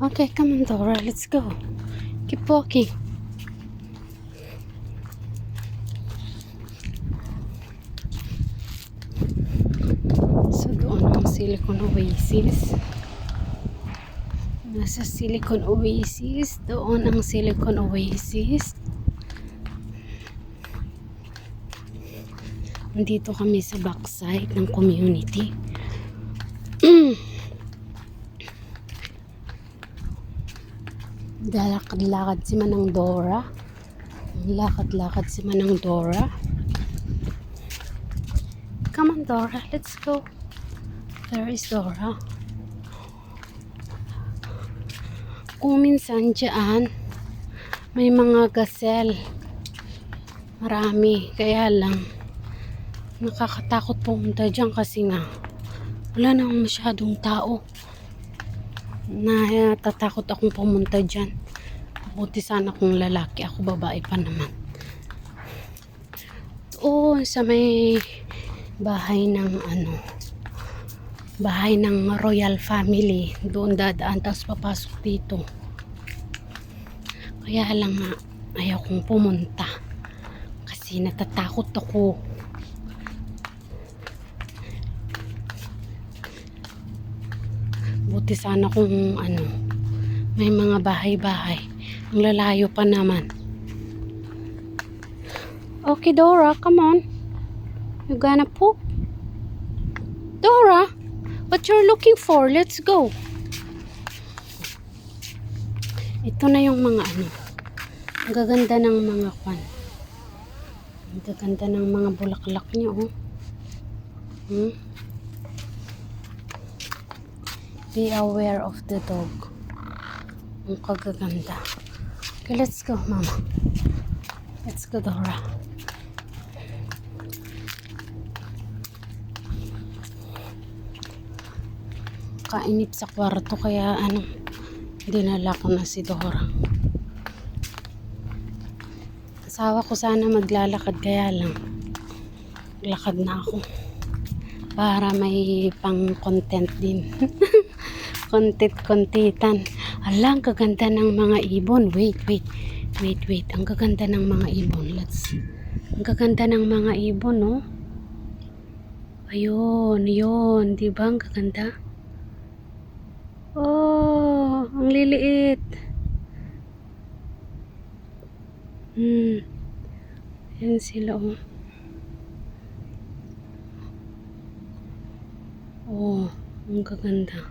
Okay, come on, Dora. Let's go. Keep walking. So, doon ang Silicon Oasis. Nasa Silicon Oasis. Doon ang Silicon Oasis. Nandito kami sa backside ng community. Lakad-lakad si Manang Dora. Lakad-lakad si Manang Dora. Come on, Dora. Let's go. There is Dora. Kung minsan dyan, may mga gazelle. Marami. Kaya lang, nakakatakot pumunta dyan kasi nga, wala nang masyadong tao. Natatakot akong pumunta dyan. Buti sana kung lalaki ako, babae pa naman. Sa may bahay ng bahay ng royal family, doon dadaan tapos papasok dito. Kaya lang nga ayaw kong pumunta kasi natatakot ako. Buti sana kung may mga bahay-bahay. Ang lalayo pa naman. Okay, Dora, come on. You gonna poop? Dora, what you're looking for? Let's go. Ito na yung mga ang gaganda ng mga kwan. Ang gaganda ng mga bulaklak niyo, oh. Be aware of the dog. Ang kagaganda. Okay, let's go, Mama. Let's go, Dora. Kainip sa kwarto kaya dinala ko na si Dora. Asawa ko sana maglalakad kaya lang lakad na ako para may pang content din. Content-contentan. Ala, ang gaganda ng mga ibon. Wait. Ang gaganda ng mga ibon. Ang gaganda ng mga ibon, no? Ayun, yun. Diba? Ang gaganda. Oh, ang liliit. Yan sila, oh. Oh, ang gaganda.